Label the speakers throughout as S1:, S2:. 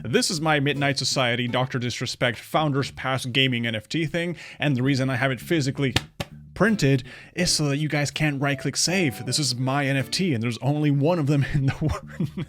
S1: This is my Midnight Society Drdisrespect Founders Pass Gaming NFT thing, and the reason I have it physically printed is so that you guys can't right-click save. This is my NFT, and there's only one of them in the world.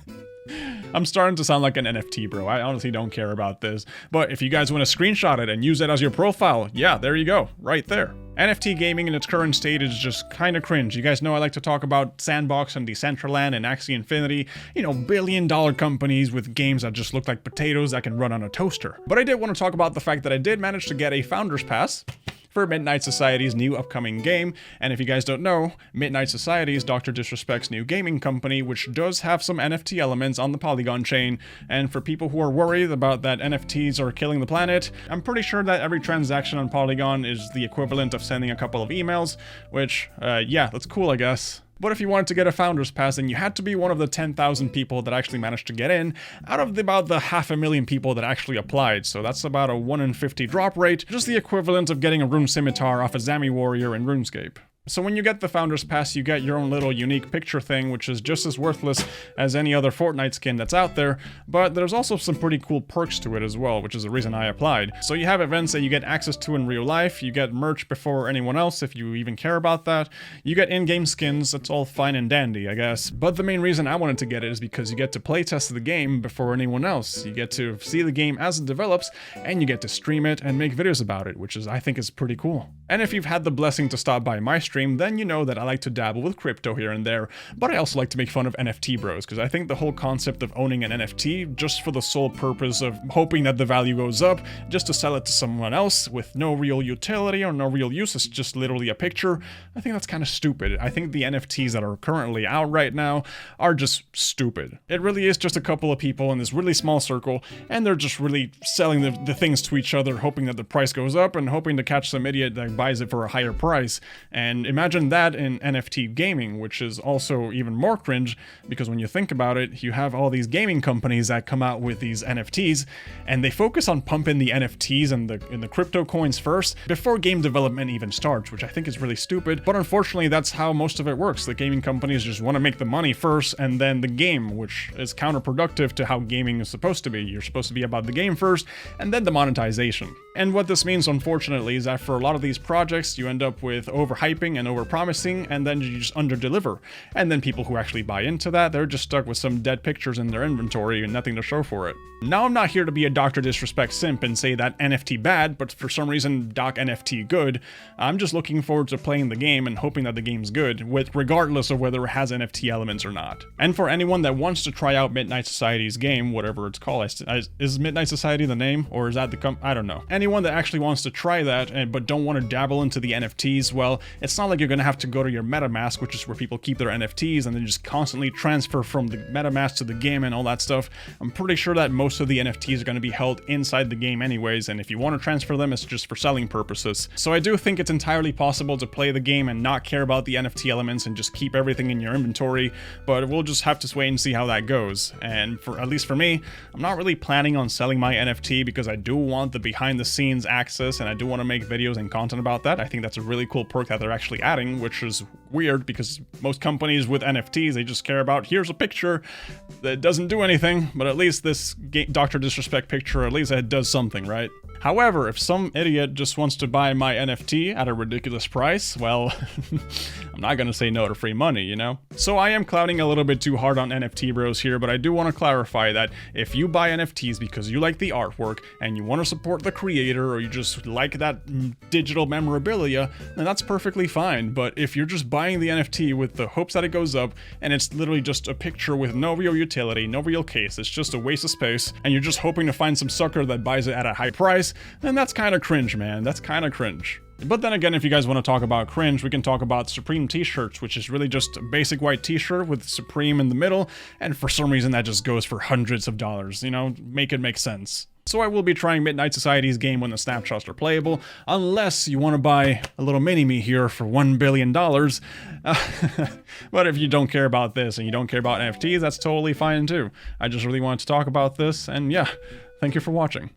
S1: I'm starting to sound like an NFT bro. I honestly don't care about this. But if you guys want to screenshot it and use it as your profile, yeah, there you go, right there. NFT gaming in its current state is just kind of cringe. You guys know I like to talk about Sandbox and Decentraland and Axie Infinity, you know, billion-dollar companies with games that just look like potatoes that can run on a toaster. But I did want to talk about the fact that I did manage to get a Founders Pass for Midnight Society's new upcoming game, and if you guys don't know, Midnight Society is Drdisrespect's new gaming company, which does have some NFT elements on the Polygon chain, and for people who are worried about that NFTs are killing the planet, I'm pretty sure that every transaction on Polygon is the equivalent of sending a couple of emails, which, yeah, that's cool, I guess. But if you wanted to get a Founders Pass, then you had to be one of the 10,000 people that actually managed to get in, out of about the 500,000 people that actually applied, so that's about a 1 in 50 drop rate, just the equivalent of getting a Rune Scimitar off a Zami Warrior in RuneScape. So when you get the Founders Pass, you get your own little unique picture thing, which is just as worthless as any other Fortnite skin that's out there, but there's also some pretty cool perks to it as well, which is the reason I applied. So you have events that you get access to in real life, you get merch before anyone else if you even care about that, you get in-game skins, that's all fine and dandy, I guess. But the main reason I wanted to get it is because you get to playtest the game before anyone else, you get to see the game as it develops, and you get to stream it and make videos about it, which I think is pretty cool. And if you've had the blessing to stop by my stream, then you know that I like to dabble with crypto here and there, but I also like to make fun of NFT bros, because I think the whole concept of owning an NFT just for the sole purpose of hoping that the value goes up, just to sell it to someone else with no real utility or no real use, it's just literally a picture, I think that's kind of stupid. I think the NFTs that are currently out right now are just stupid. It really is just a couple of people in this really small circle, and they're just really selling the things to each other, hoping that the price goes up and hoping to catch some idiot that buys it for a higher price. And imagine that in NFT gaming, which is also even more cringe, because when you think about it, you have all these gaming companies that come out with these NFTs, and they focus on pumping the NFTs and the crypto coins first before game development even starts, which I think is really stupid, but unfortunately that's how most of it works. The gaming companies just want to make the money first and then the game, which is counterproductive to how gaming is supposed to be. You're supposed to be about the game first and then the monetization. And what this means, unfortunately, is that for a lot of these projects, you end up with overhyping and overpromising, and then you just underdeliver. And then people who actually buy into that, they're just stuck with some dead pictures in their inventory and nothing to show for it. Now, I'm not here to be a Drdisrespect simp and say that NFT bad, but for some reason Doc NFT good. I'm just looking forward to playing the game and hoping that the game's good, regardless of whether it has NFT elements or not. And for anyone that wants to try out Midnight Society's game, whatever it's called, is Midnight Society the name, or is that I don't know. Anyone that actually wants to try that, but don't want to dabble into the NFTs, well, it's not like you're gonna have to go to your MetaMask, which is where people keep their NFTs, and then just constantly transfer from the MetaMask to the game and all that stuff. I'm pretty sure that most of the NFTs are going to be held inside the game anyways, and if you want to transfer them, it's just for selling purposes. So I do think it's entirely possible to play the game and not care about the NFT elements and just keep everything in your inventory, but we'll just have to wait and see how that goes. And at least for me, I'm not really planning on selling my NFT because I do want the behind the scenes access, and I do want to make videos and content about that. I think that's a really cool perk that they're actually adding, which is weird because most companies with NFTs, they just care about, here's a picture that doesn't do anything, but at least this Drdisrespect picture, at least it does something, right? However, if some idiot just wants to buy my NFT at a ridiculous price, well, I'm not gonna say no to free money, you know? So I am clowning a little bit too hard on NFT bros here, but I do want to clarify that if you buy NFTs because you like the artwork and you want to support the creator, or you just like that digital memorabilia, then that's perfectly fine. But if you're just buying the NFT with the hopes that it goes up, and it's literally just a picture with no real utility, no real case, it's just a waste of space, and you're just hoping to find some sucker that buys it at a high price, then that's kind of cringe, man. That's kind of cringe. But then again, if you guys want to talk about cringe, we can talk about Supreme t-shirts, which is really just a basic white t-shirt with Supreme in the middle, and for some reason that just goes for hundreds of dollars, you know, make it make sense. So I will be trying Midnight Society's game when the snapshots are playable, unless you want to buy a little mini-me here for $1 billion. But if you don't care about this and you don't care about NFTs, that's totally fine too. I just really wanted to talk about this, and yeah, thank you for watching.